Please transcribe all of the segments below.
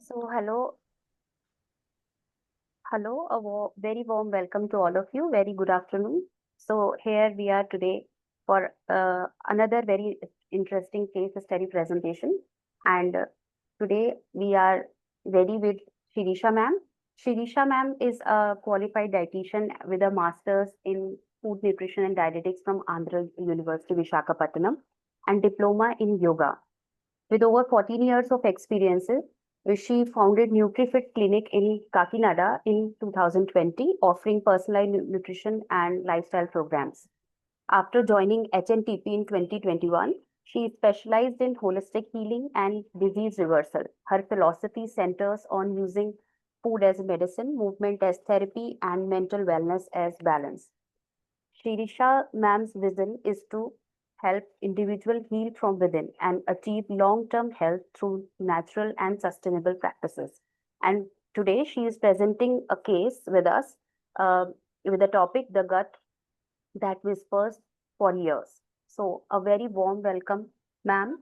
So, hello, very warm welcome to all of you. Very good afternoon. So, here we are today for another very interesting case study presentation. And today we are ready with Shirisha ma'am. Shirisha ma'am is a qualified dietitian with a master's in food nutrition and dietetics from Andhra University, Visakhapatnam, and diploma in yoga. With over 14 years of experiences, she founded NutriFit Clinic in Kakinada in 2020, offering personalized nutrition and lifestyle programs. After joining HNTP in 2021, she specialized in holistic healing and disease reversal. Her philosophy centers on using food as medicine, movement as therapy, and mental wellness as balance. Shirisha ma'am's vision is to help individuals heal from within and achieve long-term health through natural and sustainable practices. And today she is presenting a case with us uh, with the topic the gut that whispers for years. So a very warm welcome, ma'am.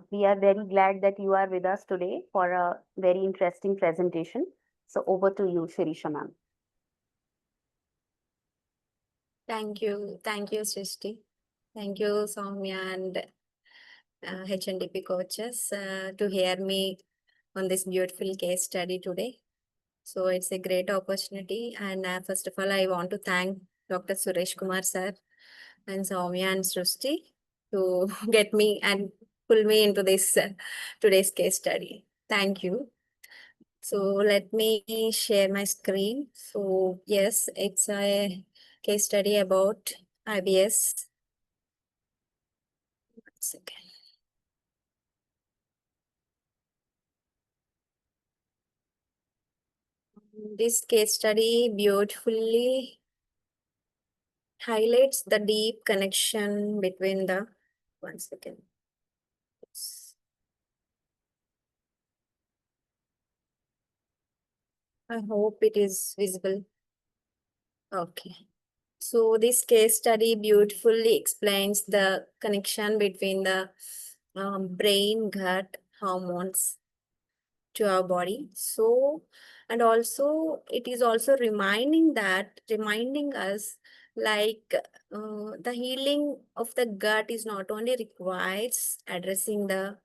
We are very glad that you are with us today for a very interesting presentation. So over to you, Shirisha ma'am. Thank you. Thank you, Srishti. Thank you, Soumya and HNDP coaches to hear me on this beautiful case study today. So it's a great opportunity. And first of all, I want to thank Dr. Suresh Kumar sir and Soumya and Srishti to get me and pull me into this today's case study. Thank you. So let me share my screen. So yes, it's a case study about IBS. One second. This case study beautifully highlights the deep connection between the, one second. I hope it is visible. Okay. So this case study beautifully explains the connection between the brain, gut, hormones to our body. So, and also it is also reminding us like the healing of the gut is not only requires addressing the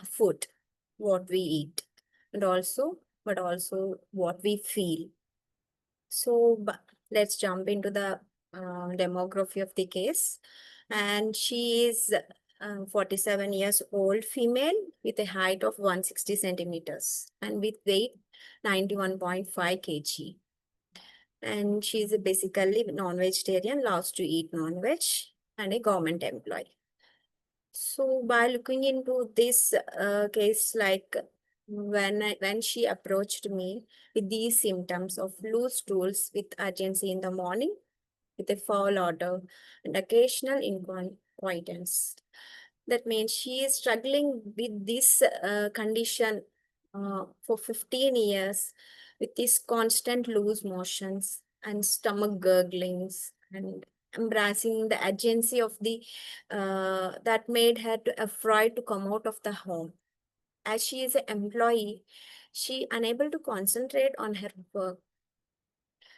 food, what we eat, and also, but also what we feel. So let's jump into the demography of the case. And she is 47 years old female with a height of 160 centimeters and with weight 91.5 kg. And she's basically non-vegetarian, loves to eat non-veg and a government employee. So by looking into this case, like when she approached me with these symptoms of loose stools with urgency in the morning, with a foul odor and occasional incontinence. That means she is struggling with this condition for 15 years with these constant loose motions and stomach gurglings and embracing the urgency of the that made her to afraid to come out of the home. As she is an employee, she unable to concentrate on her work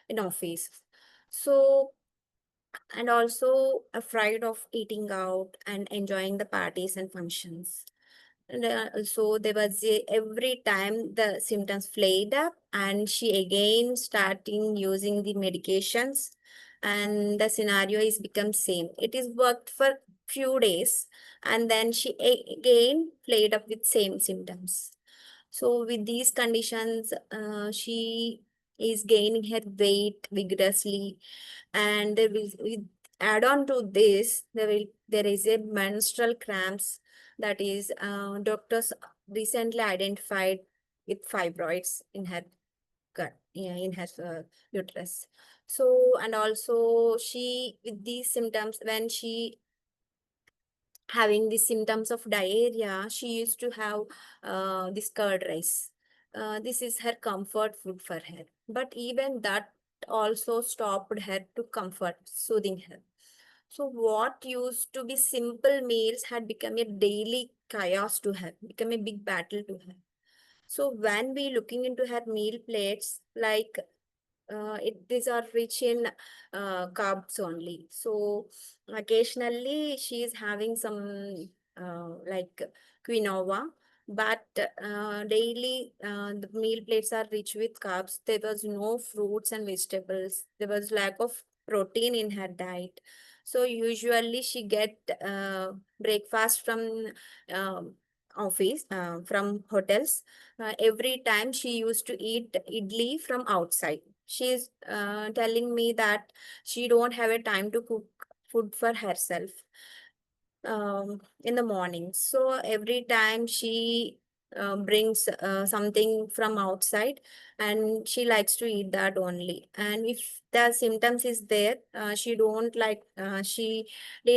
in office. So, and also afraid of eating out and enjoying the parties and functions. And also there was every time the symptoms flared up and she again starting using the medications and the scenario is become same. It is worked for few days and then she again flared up with same symptoms. So with these conditions, she is gaining her weight vigorously and there will with add on to this there is a menstrual cramps that is doctors recently identified with fibroids in her gut, yeah, in her uterus. So and also she with these symptoms when she having the symptoms of diarrhea, she used to have this curd rice. This is her comfort food for her. But even that also stopped her to comfort, soothing her. So what used to be simple meals had become a daily chaos to her, become a big battle to her. So when we looking into her meal plates, like these are rich in carbs only. So occasionally she is having some like quinoa, but daily the meal plates are rich with carbs. There was no fruits and vegetables. There was lack of protein in her diet. So usually she get breakfast from um office, from hotels. Every time she used to eat idli from outside. She's telling me that she don't have a time to cook food for herself in the morning. So every time she brings something from outside, and she likes to eat that only. And if the symptoms is there, she didn't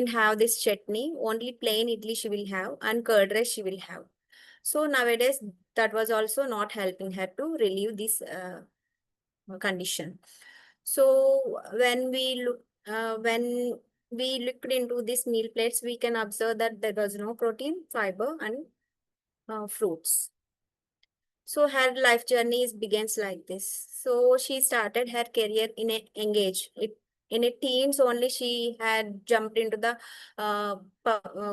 have this chutney, only plain idli she will have, and curd rice she will have. So nowadays, that was also not helping her to relieve this condition. So when we looked into these meal plates, we can observe that there was no protein, fiber, and fruits. So her life journey begins like this. So she started her career in a engage. In a teens only, she had jumped into the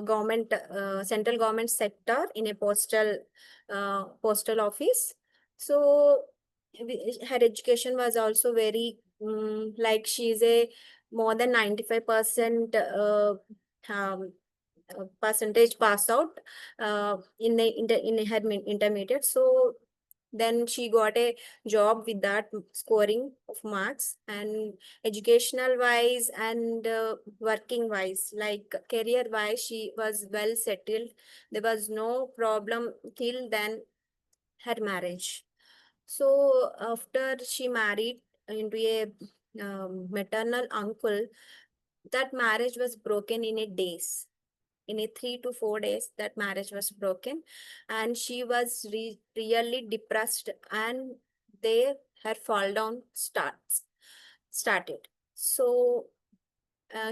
government, central government sector in a postal office. So her education was also very like she's a more than 95% percentage pass out in her intermediate. So then she got a job with that scoring of marks. And educational wise and working wise, like career wise, she was well settled. There was no problem till then her marriage. So after she married into a maternal uncle, that marriage was broken in a days. In a 3 to 4 days, that marriage was broken, and she was really depressed. And there her fall down started. So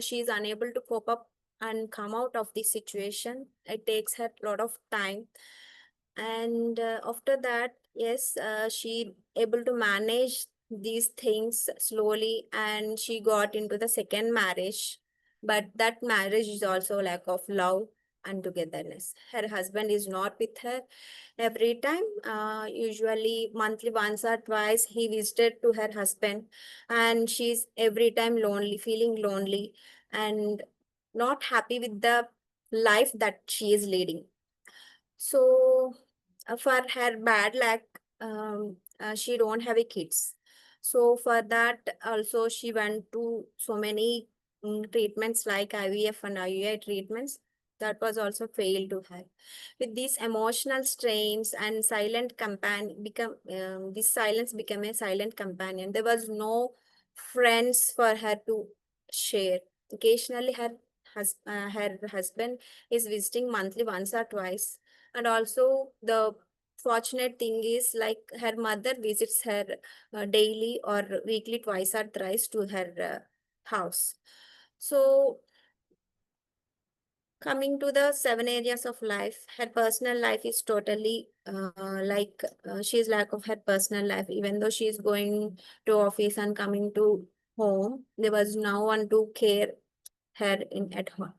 she is unable to cope up and come out of the situation. It takes her a lot of time. And after that, yes, she able to manage these things slowly, and she got into the second marriage. But that marriage is also lack of love and togetherness. Her husband is not with her every time. Usually monthly once or twice he visited to her husband, and she's every time lonely, feeling lonely, and not happy with the life that she is leading. So for her bad luck, she don't have a kids. So for that also she went to so many treatments like IVF and IUI treatments. That was also failed to her. With these emotional strains and silent companion become this silence became a silent companion. There was no friends for her to share. Occasionally her husband is visiting monthly once or twice. And also the fortunate thing is, like, her mother visits her daily or weekly twice or thrice to her house. So coming to the 7 areas of life, her personal life is totally she's lack of her personal life. Even though she is going to office and coming to home, there was no one to care her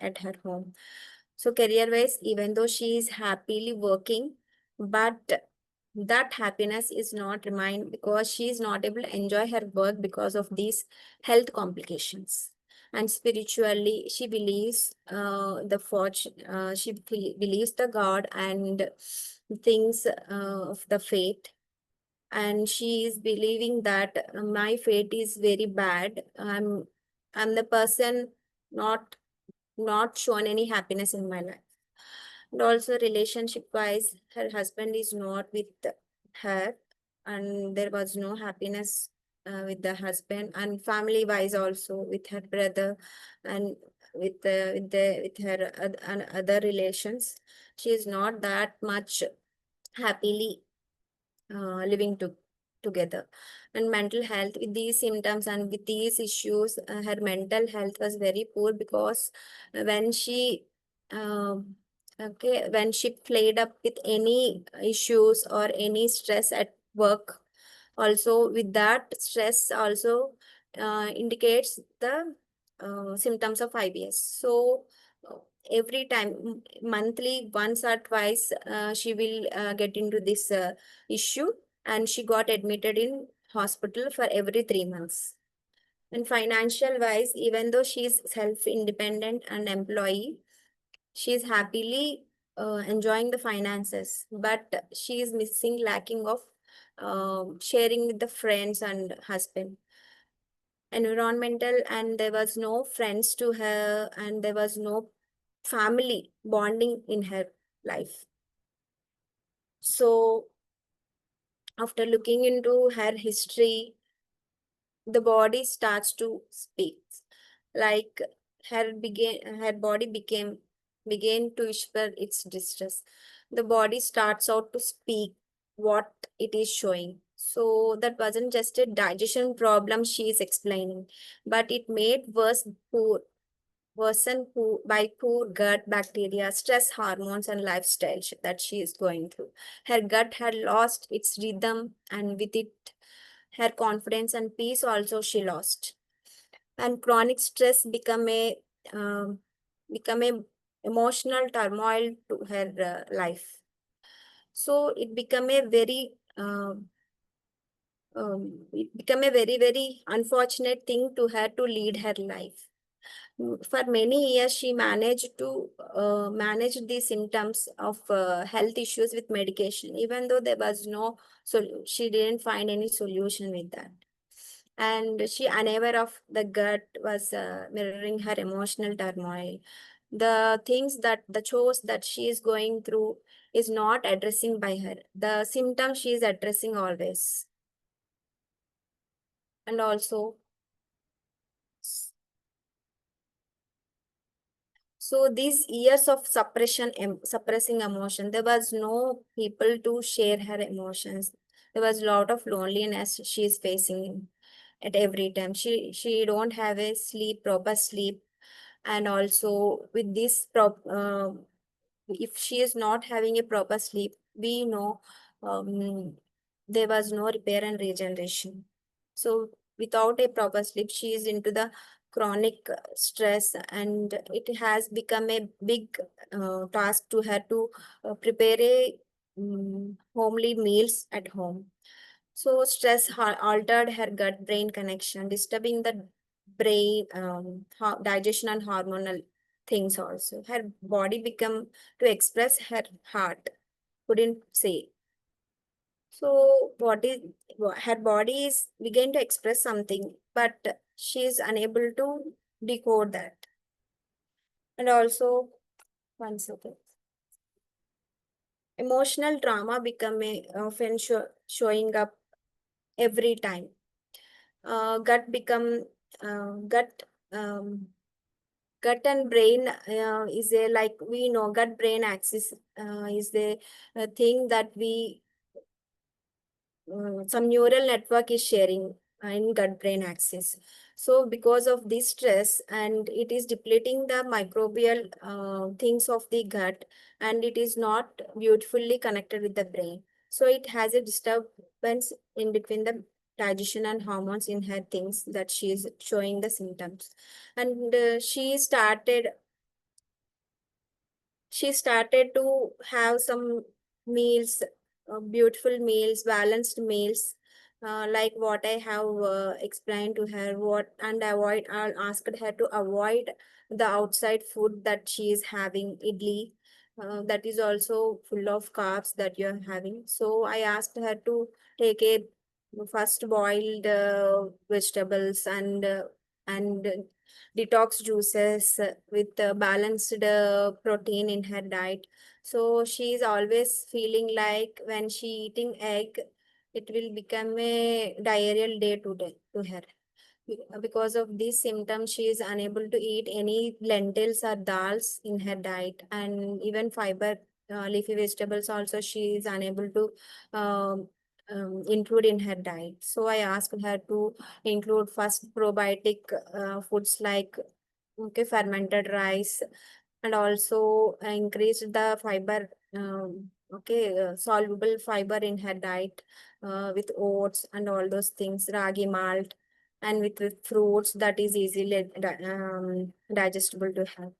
at her home. So career wise, even though she is happily working, but that happiness is not remain because she is not able to enjoy her work because of these health complications. And spiritually, she believes believes the God and things of the fate. And she is believing that my fate is very bad. I'm the person not not shown any happiness in my life. And also relationship wise, her husband is not with her, and there was no happiness with the husband. And family wise also, with her brother and with her and other relations, she is not that much happily living together. And mental health, with these symptoms and with these issues, her mental health was very poor, because when she um Okay, when she played up with any issues or any stress at work, also with that stress also indicates the symptoms of IBS. So uh, every time, monthly, once or twice, she will get into this issue, and she got admitted in hospital for every 3 months. And financial wise, even though she is self-independent and employee, she is happily enjoying the finances, but she is missing, lacking of sharing with the friends and husband. Environmental, and there was no friends to her, and there was no family bonding in her life. So after looking into her history, the body starts to speak. Like her body began to whisper its distress. The body starts out to speak what it is showing. So that wasn't just a digestion problem she is explaining, but it made worsen by poor gut bacteria, stress hormones, and lifestyle that she is going through. Her gut had lost its rhythm, and with it, her confidence and peace also she lost. And chronic stress um, become a emotional turmoil to her life. So it become a very unfortunate thing to her to lead her life. For many years, she managed to manage the symptoms of health issues with medication, even though there was no, so she didn't find any solution with that. And she, unaware of the gut, was mirroring her emotional turmoil. The things that the chores that she is going through is not addressing by her. The symptoms she is addressing always. And also, so these years of suppressing emotion, there was no people to share her emotions. There was a lot of loneliness she is facing at every time. She don't have a proper sleep, and also with this if she is not having a proper sleep, we know there was no repair and regeneration. So without a proper sleep, she is into the chronic stress, and it has become a big task to her to prepare a homely meals at home. So stress altered her gut-brain connection, disturbing the brain digestion and hormonal things also. Her body become to express her heart, couldn't say. So her body is begin to express something, but she is unable to decode that. And also, one second. Emotional trauma become often showing up every time. Gut become gut gut and brain is a, like we know, gut brain axis is the thing that we some neural network is sharing in gut brain axis. So because of this stress, and it is depleting the microbial things of the gut, and it is not beautifully connected with the brain. So it has a disturbance in between the digestion and hormones in her things that she is showing the symptoms. And she started to have some meals, beautiful meals, balanced meals, like what I have explained to her. I'll asked her to avoid the outside food that she is having, idli. That is also full of carbs that you are having. So I asked her to take a first boiled vegetables and detox juices with balanced protein in her diet. So she is always feeling like when she eating egg, it will become a diarrheal day to her. Because of these symptoms, she is unable to eat any lentils or dals in her diet, and even fiber, leafy vegetables also she is unable to um, include in her diet. So I asked her to include first probiotic foods like, okay, fermented rice, and also increased the fiber, soluble fiber in her diet, with oats and all those things, ragi malt, and with fruits that is easily digestible to her.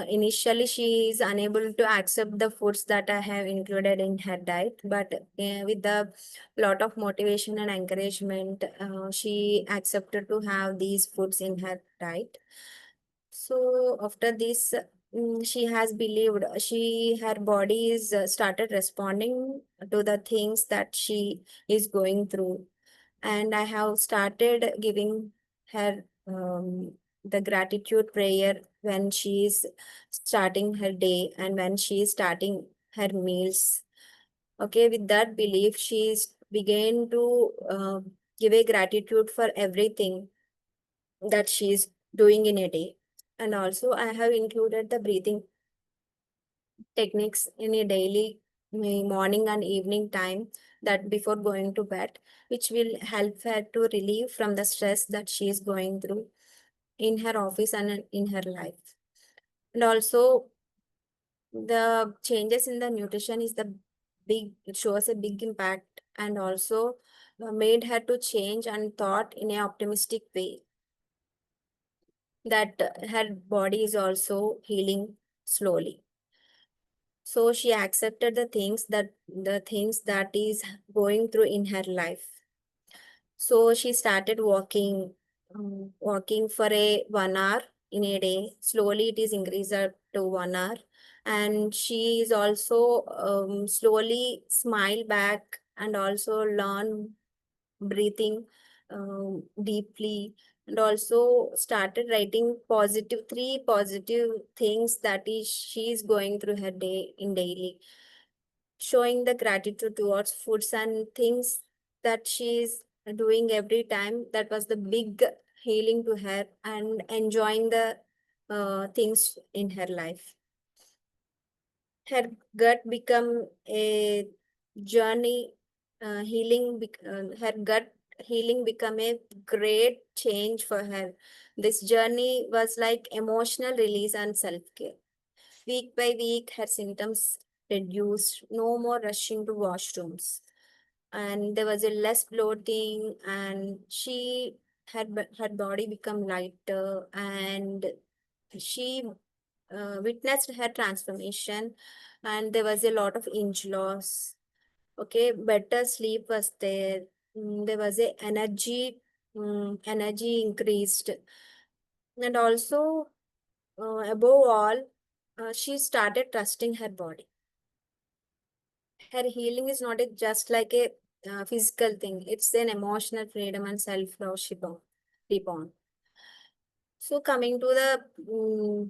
Initially she is unable to accept the foods that I have included in her diet, but with the lot of motivation and encouragement, she accepted to have these foods in her diet. So after this, she has believed, her body is started responding to the things that she is going through, and I have started giving her the gratitude prayer when she is starting her day and when she is starting her meals. Okay, with that belief, she is began to give a gratitude for everything that she is doing in a day. And also, I have included the breathing techniques in a daily morning and evening time, that before going to bed, which will help her to relieve from the stress that she is going through in her office and in her life. And also, the changes in the nutrition is the big, it shows a big impact, and also made her to change and thought in an optimistic way, that her body is also healing slowly. So she accepted the things that is going through in her life. So she started walking for a 1 hour in a day. Slowly it is increased up to 1 hour. And she is also slowly smile back and also learn breathing deeply, and also started writing three positive things that is she is going through her day in daily, showing the gratitude towards foods and things that she is doing every time. That was the big healing to her, and enjoying the things in her life. Her gut become a journey, her gut healing become a great change for her. This journey was like emotional release and self-care. Week by week, her symptoms reduced, no more rushing to washrooms, and there was a less bloating, and her body become lighter, and she witnessed her transformation, and there was a lot of inch loss. Okay, better sleep was there. There was a energy increased, and also above all, she started trusting her body. Her healing is not just like a physical thing; it's an emotional freedom and self-love she born. So coming to the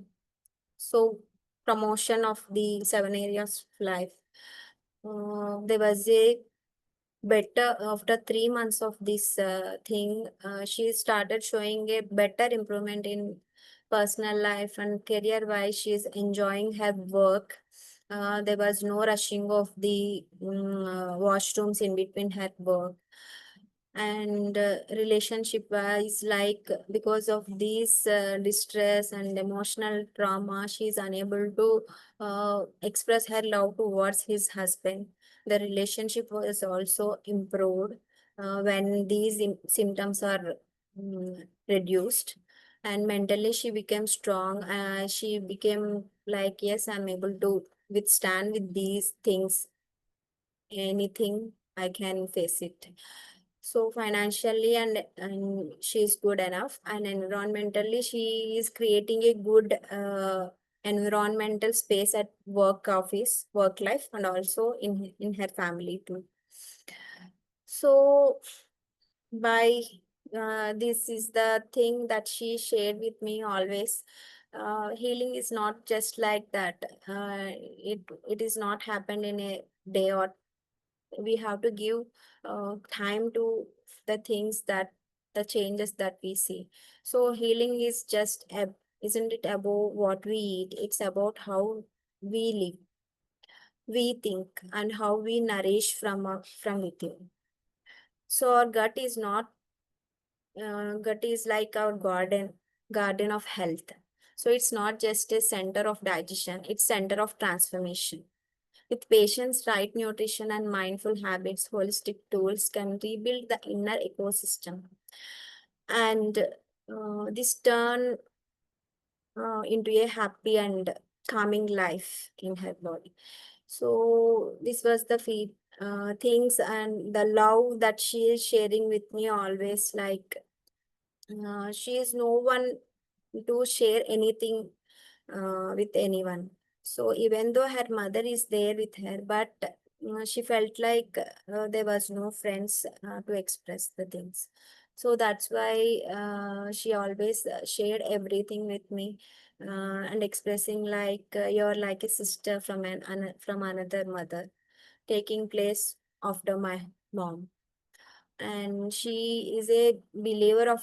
promotion of the 7 areas of life. There was a better after 3 months of this thing. She started showing a better improvement in personal life and career wise. She is enjoying her work. There was no rushing of the washrooms in between her work. And relationship wise, like because of this distress and emotional trauma, she is unable to express her love towards his husband. The relationship was also improved when these symptoms are reduced, and mentally she became strong. She became like, yes, I'm able to withstand with these things, anything I can face it. So financially, and she's good enough, and environmentally she is creating a good environmental space at work, office, work life, and also in her family too. So by this is the thing that she shared with me always. Healing is not just like that. It is not happened in a day, or we have to give time to the things, that the changes that we see. So healing is just isn't it about what we eat? It's about how we live, we think, and how we nourish from within. So our gut is like our garden of health. So it's not just a center of digestion, it's center of transformation. With patience, right nutrition, and mindful habits, holistic tools can rebuild the inner ecosystem. And this turn into a happy and calming life in her body. So this was the things and the love that she is sharing with me always. Like she is no one to share anything with anyone. So even though her mother is there with her, but she felt like there was no friends to express the things. So that's why she always shared everything with me and expressing like you're like a sister from from another mother, taking place after my mom. And she is a believer of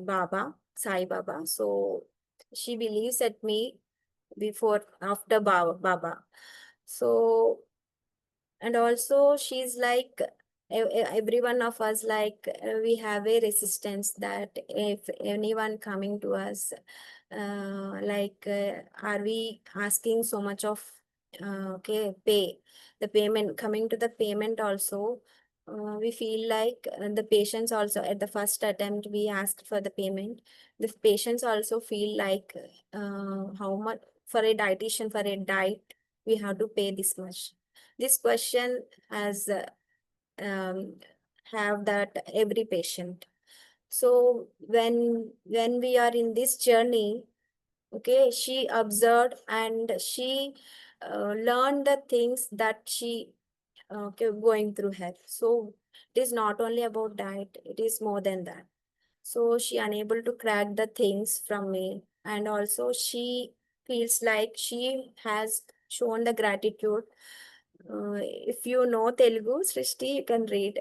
Baba, Sai Baba. So she believes at me before, after Baba. So, and also she's like, every one of us, like, we have a resistance that if anyone coming to us, are we asking so much of, okay, the payment, coming to the payment also, we feel like the patients also at the first attempt we asked for the payment, the patients also feel like how much for a dietitian, for a diet we have to pay this much. This question has um, have that every patient. So when we are in this journey, okay, she observed and she learned the things that she okay, going through her. So it is not only about diet, it is more than that. So she unable to crack the things from me, and also she feels like she has shown the gratitude. If you know Telugu, Srishti, you can read.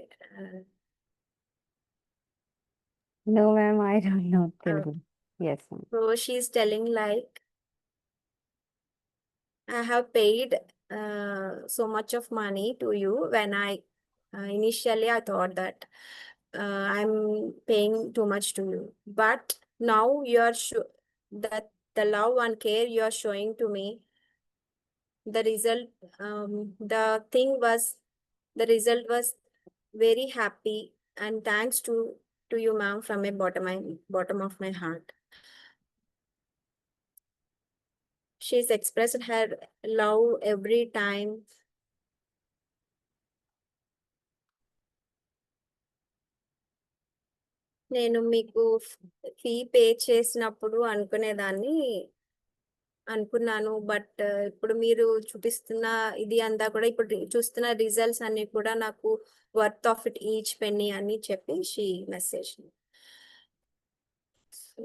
No, ma'am, I don't know Uh, Telugu. Yes, ma'am. so she's telling like, I have paid so much of money to you when I initially I thought that I'm paying too much to you, but now you are sure that the love and care you are showing to me, the result, the thing was, the result was very happy, and thanks to you, ma'am, from a bottom of my heart. She's expressed her love every time. నేను మీకు fee pay చేసినప్పుడు అనుకునేదాన్ని, అనుకున్నాను. But ఇప్పుడు మీరు చూపిస్తున్న ఇది అంతా కూడా, ఇప్పుడు చూస్తున్న రిజల్ట్స్ అన్ని కూడా నాకు worth of it each penny అని చెప్పి she message. So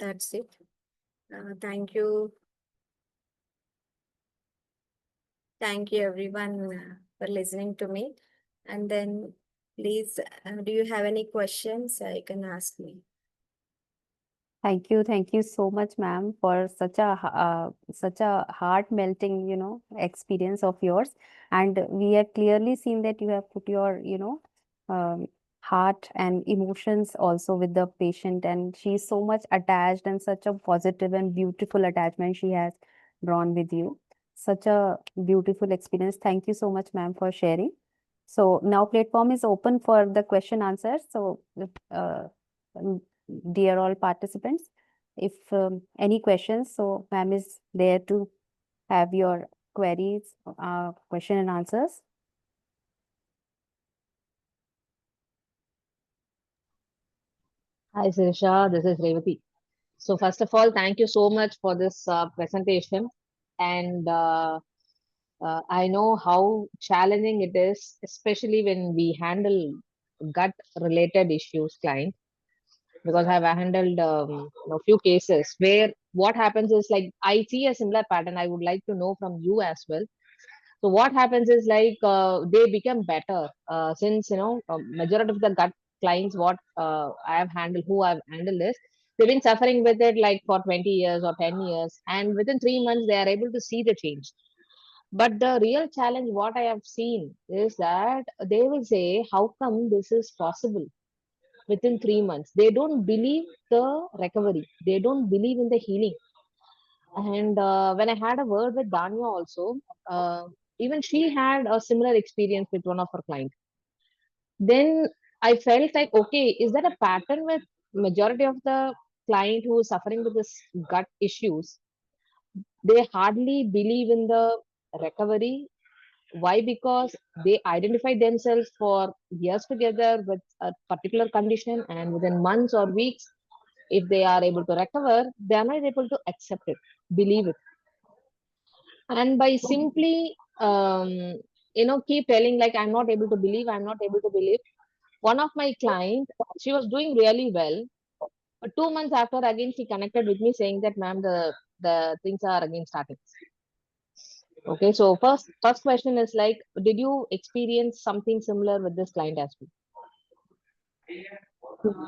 that's it. Thank you. Thank you everyone for listening to me. And then please, do you have any questions? You can ask me. Thank you so much, ma'am, for such a heart melting, experience of yours. And we have clearly seen that you have put your, um, heart and emotions also with the patient, and she's so much attached and such a positive and beautiful attachment she has drawn with you. Such a beautiful experience. Thank you so much, ma'am, for sharing. So now platform is open for the question answers. So um, dear all participants, if any questions, so ma'am is there to have your queries, question and answers. Hi, Sirisha. This is Revati. So, first of all, thank you so much for this presentation. And I know how challenging it is, especially when we handle gut-related issues, client. Because I've handled few cases where what happens is like I see a similar pattern. I would like to know from you as well. So what happens is like they become better since majority of the gut clients what I have handled, who I've handled this, they've been suffering with it like for 20 years or 10 years, and within 3 months they are able to see the change. But the real challenge what I have seen is that they will say, how come this is possible? within 3 months. They don't believe the recovery. They don't believe in the healing. And when I had a word with Danya also, uh, even she had a similar experience with one of her clients. Then I felt like, okay, is that a pattern with majority of the client who is suffering with this gut issues? They hardly believe in the recovery. Why? Because they identify themselves for years together with a particular condition, and within months or weeks, if they are able to recover, they are not able to accept it, believe it. And by simply keep telling like, I'm not able to believe. One of my client, she was doing really well, but 2 months after, again she connected with me saying that, ma'am, the things are again starting. Okay, so first question is like, did you experience something similar with this client as well?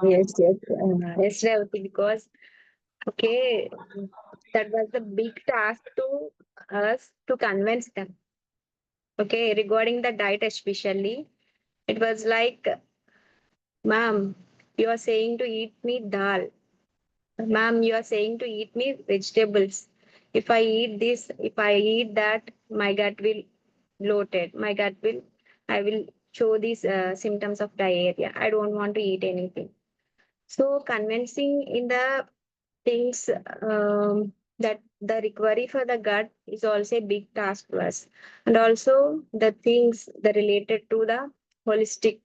Yes, yes, yes, Revati, because okay, that was the big task to us to convince them. Okay, regarding the diet especially, it was like, ma'am, you are saying to eat me dal. Ma'am, you are saying to eat me vegetables. If I eat this, if I eat that, my gut will bloated. My gut will, I will show these symptoms of diarrhea. I don't want to eat anything. So convincing in the things that the recovery for the gut is also a big task to us. And also the things that related to the holistic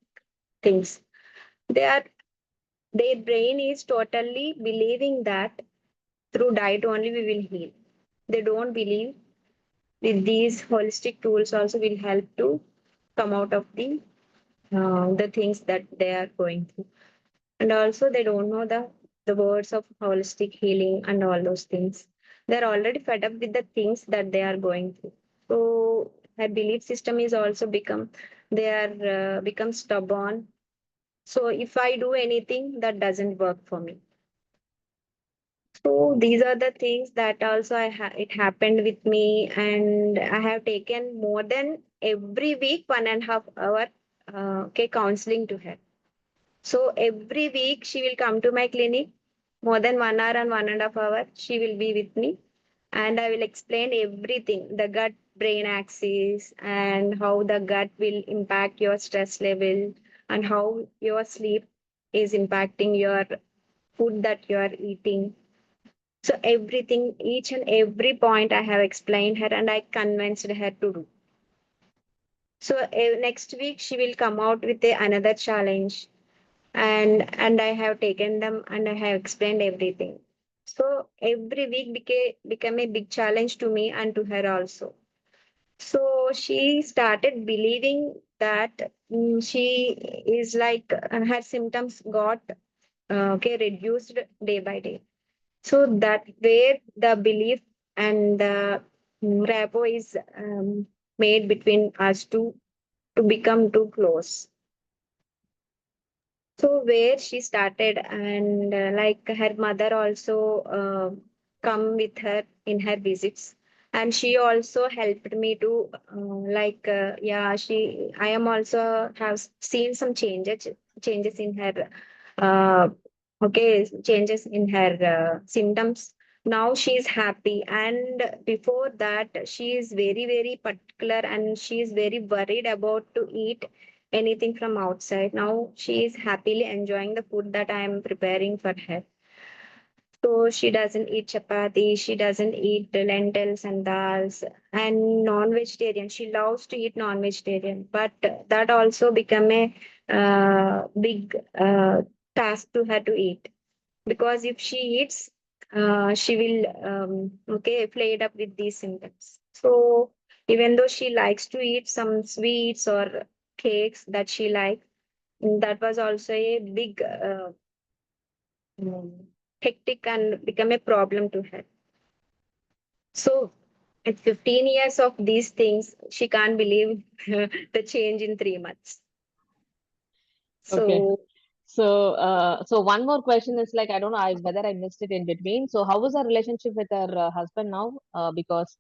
things. They are their brain is totally believing that through diet only we will heal. They don't believe with these holistic tools also will help to come out of the things that they are going through. And also they don't know the words of holistic healing and all those things. They're already fed up with the things that they are going through. So her belief system is also become they are become stubborn. So if I do anything, that doesn't work for me. So these are the things that also it happened with me, and I have taken more than every week 1.5 hour okay counseling to her. So every week she will come to my clinic, more than 1 hour and 1.5 hour. She will be with me, and I will explain everything, the gut brain axis, and how the gut will impact your stress level, and how your sleep is impacting your food that you are eating. So everything, each and every point I have explained her and I convinced her to do. So next week she will come out with another challenge, and I have taken them and I have explained everything. So every week became a big challenge to me and to her also. So she started believing that she is like her symptoms got okay reduced day by day. So that where the belief and the rapport is made between us to become too close. So where she started, and like her mother also come with her in her visits, and she also helped me to yeah, she I am also have seen some changes in her uh, okay changes in her symptoms. Now she is happy, and before that she is very particular, and she is very worried about to eat anything from outside. Now she is happily enjoying the food that I am preparing for her. So she doesn't eat chapati, she doesn't eat the lentils and dals, and non-vegetarian. She loves to eat non-vegetarian, but that also become a big task to her to eat, because if she eats, she will okay flayed up with these symptoms. So even though she likes to eat some sweets or cakes that she likes, that was also a big mm, hectic and become a problem to her. So at 15 years of these things, she can't believe the change in 3 months. Okay. So So one more question is like, I don't know whether I missed it in between. So how is her relationship with her husband now? Because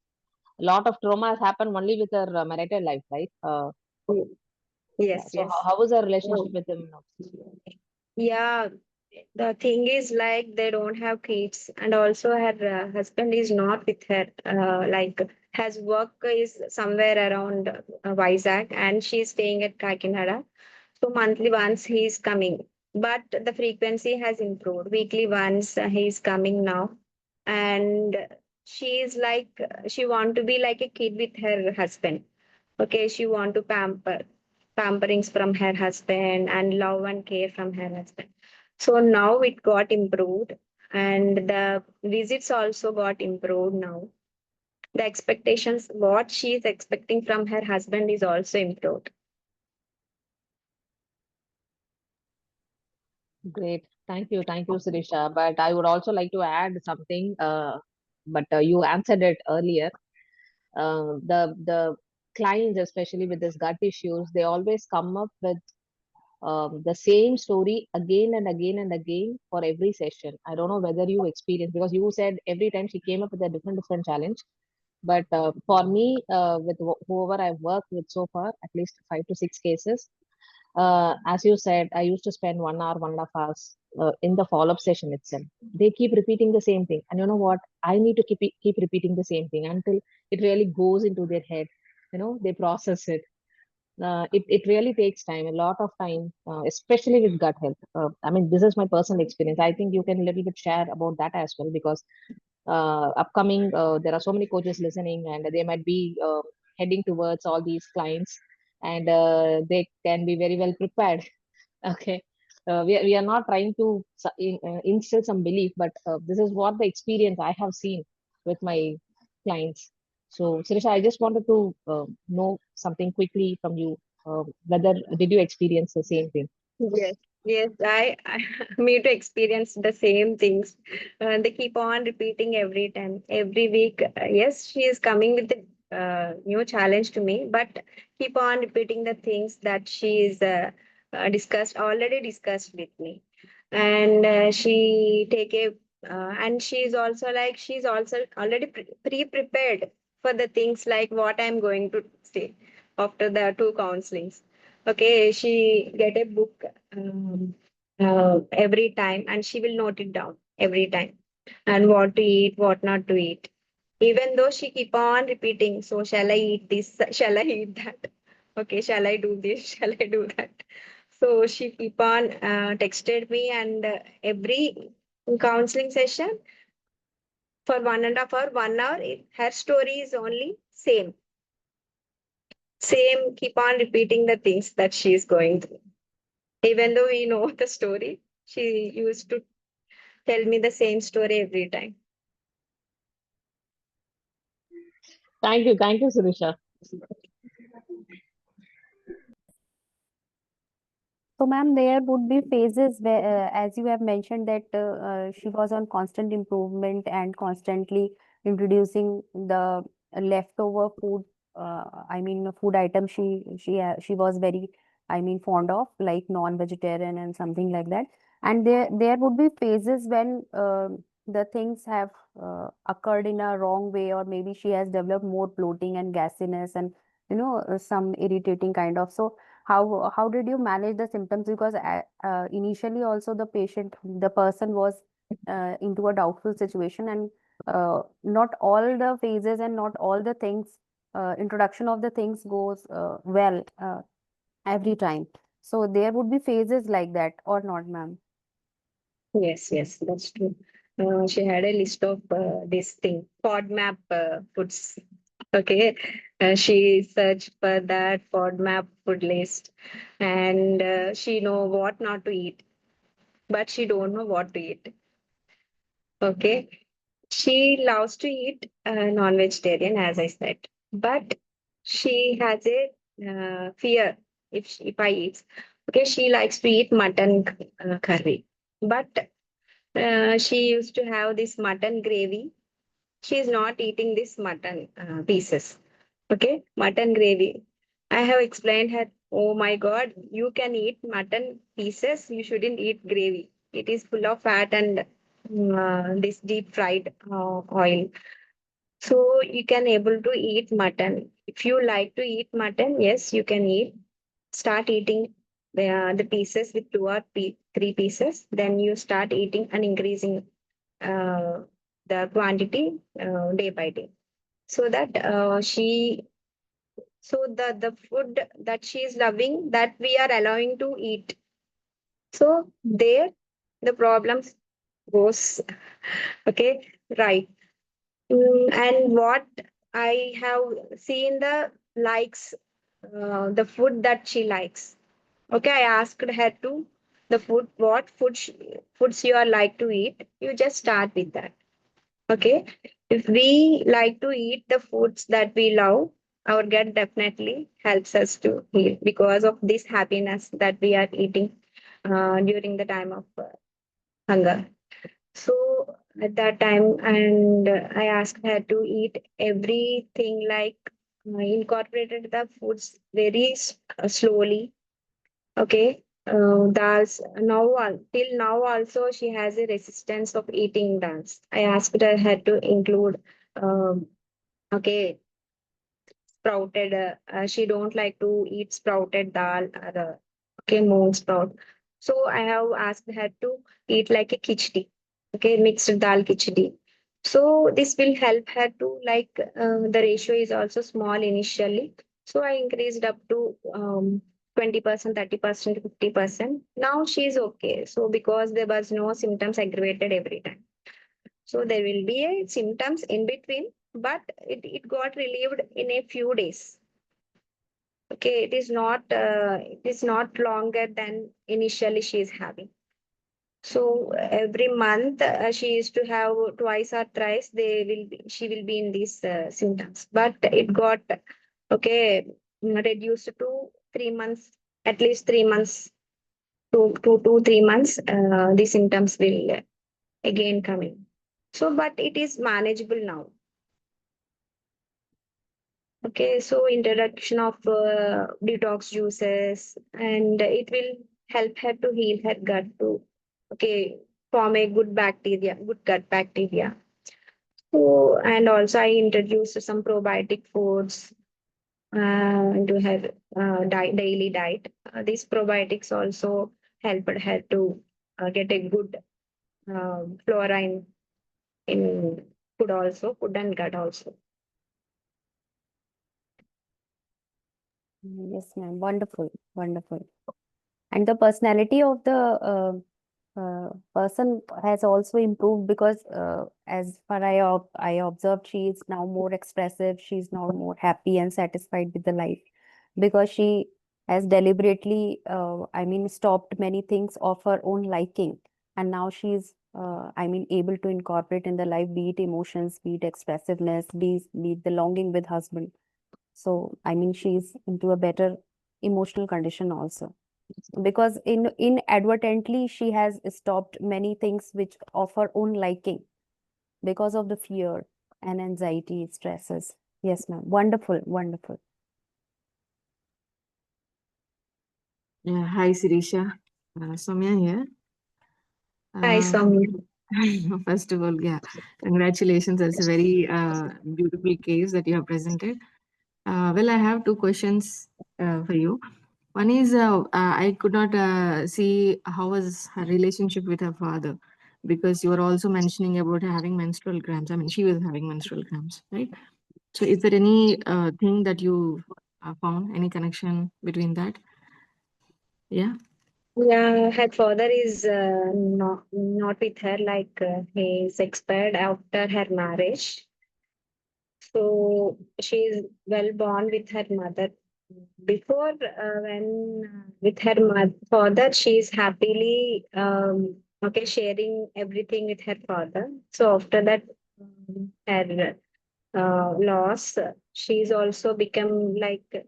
a lot of trauma has happened only with her marital life, right? Yeah. yes, So yes. how is her Oh. relationship with him now? Yeah, the thing is like they don't have kids, and also her husband is not with her. Like his work is somewhere around Vizag, and she's staying at Kakinada. So monthly once he is coming, but the frequency has improved. Weekly once he is coming now, and she is like she want to be like a kid with her husband. Okay, she want to pamperings from her husband and love and care from her husband. So now it got improved, and the visits also got improved now. The expectations, what she is expecting from her husband is also improved. Great. Thank you, Sirisha. But I would also like to add something. But you answered it earlier. The clients, especially with this gut issues, they always come up with the same story again and again and again for every session. I don't know whether you experience, because you said every time she came up with a different challenge. But for me, with whoever I've worked with so far, at least 5 to 6 cases, as you said, I used to spend 1 hour, 1.5 hours in the follow-up session itself. They keep repeating the same thing, and you know what? I need to keep repeating the same thing until it really goes into their head. They process it. It really takes time, a lot of time, especially with gut health. I mean, this is my personal experience. I think you can a little bit share about that as well, because upcoming there are so many coaches listening, and they might be heading towards all these clients, and they can be very well prepared. Okay. We are not trying to instill some belief, but this is what the experience I have seen with my clients. So, Sirisha, I just wanted to know something quickly from you. Whether did you experience the same thing? Yes, yes, I me to experience the same things. They keep on repeating every time, every week. Yes, she is coming with a new challenge to me, but keep on repeating the things that she is already discussed with me, and she take a and she is also like she's also already pre-prepared for the things like what I'm going to say after the two counselings. Okay, she get a book every time, and she will note it down every time, and what to eat, what not to eat. Even though she keep on repeating, so shall I eat this? Shall I eat that? Okay, shall I do this? Shall I do that? So she keep on texted me, and every counseling session for 1.5 hour, 1 hour, her story is only same. Keep on repeating the things that she is going through. Even though we know the story, she used to tell me the same story every time. Thank you, Sirisha. So, ma'am, there would be phases where, as you have mentioned, that she was on constant improvement and constantly introducing the leftover food. I mean, food items she was very, I mean, fond of, like non-vegetarian and something like that. And there would be phases when the things have occurred in a wrong way, or maybe she has developed more bloating and gassiness and some irritating kind of. So how did you manage the symptoms? Because initially also the person was into a doubtful situation, and not all the phases and not all the things, introduction of the things goes well every time. So there would be phases like that, or not, ma'am? Yes, yes, that's true. She had a list of this thing, FODMAP foods. Okay, she searched for that FODMAP food list, and she know what not to eat, but she don't know what to eat. Okay, she loves to eat non-vegetarian, as I said, but she has a fear if I eat. Okay, she likes to eat mutton curry, but she used to have this mutton gravy. She is not eating this mutton pieces. Okay, mutton gravy. I have explained her, oh my God, you can eat mutton pieces. You shouldn't eat gravy. It is full of fat and this deep fried oil. So you can able to eat mutton. If you like to eat mutton, yes, you can eat. Start eating. the pieces with three pieces. Then you start eating and increasing the quantity day by day. So that the food that she is loving, that we are allowing to eat. So there the problems goes. Okay, right. And what I have seen the likes, the food that she likes. Okay, I asked her to the food, what foods you are like to eat. You just start with that. Okay, if we like to eat the foods that we love, our gut definitely helps us to heal because of this happiness that we are eating during the time of hunger. So at that time, and I asked her to eat everything like incorporated the foods very slowly. Okay. Dals now till now also she has a resistance of eating dals. I asked her to include um, okay, sprouted. She don't like to eat sprouted dal or okay, moon sprout. So I have asked her to eat like a khichdi, okay, mixed dal khichdi. So this will help her to like the ratio is also small initially. So I increased up to 20%, 30%, 50%. Now she is okay. So because there was no symptoms aggravated every time. So there will be a symptoms in between, but it got relieved in a few days. Okay, it is not longer than initially she is having. So every month she used to have twice or thrice she will be in these symptoms, but it got okay reduced to 3 months, at least 3 months, 2 to 3 months. The symptoms will again come in. So, but it is manageable now. Okay, so introduction of detox juices, and it will help her to heal her gut to okay form a good bacteria, good gut bacteria. So, and also I introduced some probiotic foods into her daily diet. These probiotics also helped her to get a good flora in food and gut also. Yes, ma'am. Wonderful, wonderful. And the personality of the person has also improved because, as far I observed, she is now more expressive. She's now more happy and satisfied with the life because she has deliberately, I mean, stopped many things of her own liking, and now she's, I mean, able to incorporate in the life, be it emotions, be it expressiveness, be it the longing with husband. So, I mean, she's into a better emotional condition also because inadvertently she has stopped many things which of her own liking because of the fear and anxiety stresses. Yes, ma'am. Wonderful, wonderful. Yeah, hi Sirisha. Soumya here. Hi, Uh, Soumya. First of all, yeah, congratulations. That's a very beautiful case that you have presented. Well, I have two questions for you. One is I could not see how was her relationship with her father because you were also mentioning about having menstrual cramps. I mean, she was having menstrual cramps, right? So, is there any thing that you found, any connection between that? Yeah. Yeah, her father is not with her. Like he's expired after her marriage. So she is well born with her mother. Before, when with her father, she is happily okay sharing everything with her father. So after that, her loss, she's also become Okay.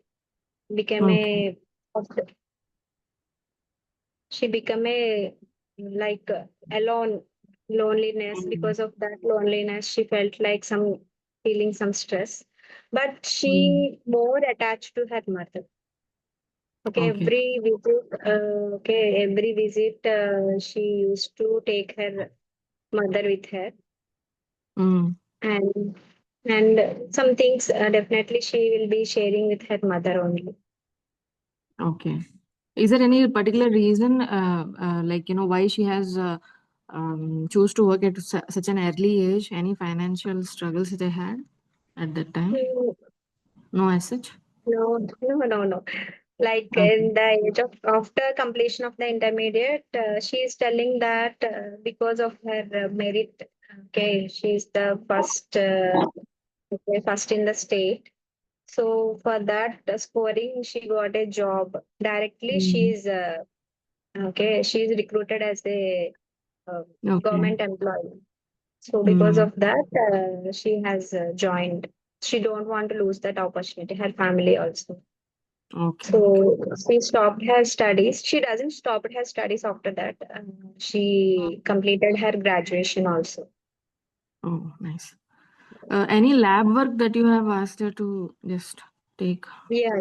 a she become a like alone loneliness. Mm. Because of that loneliness she felt like some feeling some stress, but Mm. she more attached to her mother. Okay, Okay. every visit she used to take her mother with her, Mm. and some things definitely she will be sharing with her mother only. Okay. Is there any particular reason, like, why she has choose to work at such an early age? Any financial struggles they had at that time? No, No, as such. no. Like Okay. in the age of after completion of the intermediate, she is telling that because of her merit, okay, she is the first, okay, first in the state. So for that scoring, she got a job directly. She Mm. is okay. She is recruited as a Okay. government employee. So because Mm. of that, she has joined. She don't want to lose that opportunity. Her family also. Okay. Okay. So she stopped her studies. She doesn't stop her studies after that. She completed her graduation also. Oh, nice. Any lab work that you have asked her to just take? Yeah.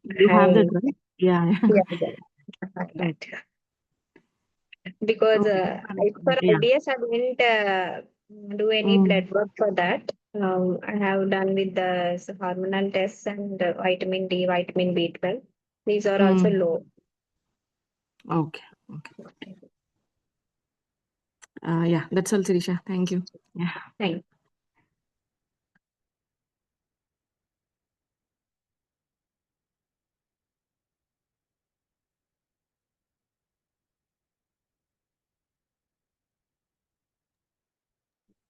You have that, I right? Yeah. yeah. I have Okay. that. Because Okay. for Yeah. IBS, I didn't do any Mm. blood work for that. I have done with the hormonal tests and vitamin D, vitamin B12. These are also Mm. low. Okay. Okay. Yeah, that's all, Sirisha. Thank you. Yeah. Thank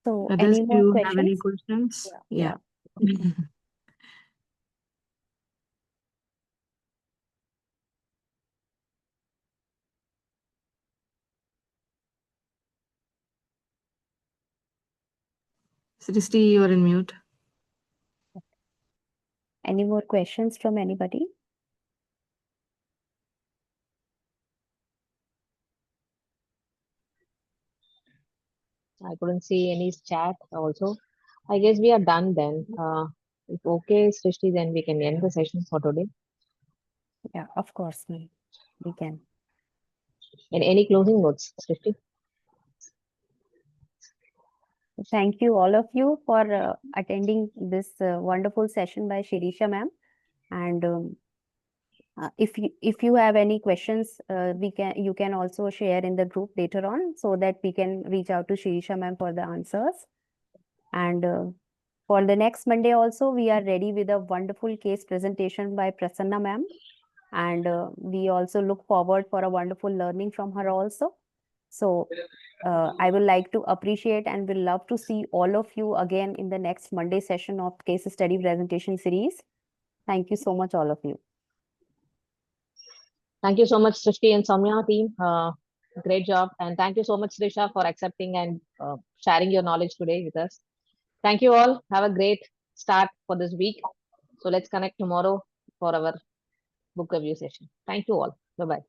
So Others, any do more you have any questions? questions? Yeah. Yeah. Srishti, you are in mute. Any more questions from anybody? I couldn't see any chat also. I guess we are done then. If okay, Srishti, then we can end the session for today. Yeah, of course, ma'am. We can. And any closing notes, Srishti? Thank you, all of you, for attending this wonderful session by Shirisha ma'am. And if you have any questions, you can also share in the group later on, so that we can reach out to Shirisha ma'am for the answers. And for the next Monday also, we are ready with a wonderful case presentation by Prasanna ma'am. And we also look forward for a wonderful learning from her also. So I would like to appreciate and will love to see all of you again in the next Monday session of case study presentation series. Thank you so much, all of you. Thank you so much, Srishti and Samya team. Great job. And thank you so much, Srisha, for accepting and sharing your knowledge today with us. Thank you all. Have a great start for this week. So let's connect tomorrow for our book review session. Thank you all. Bye bye.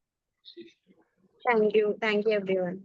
you. Thank you, everyone.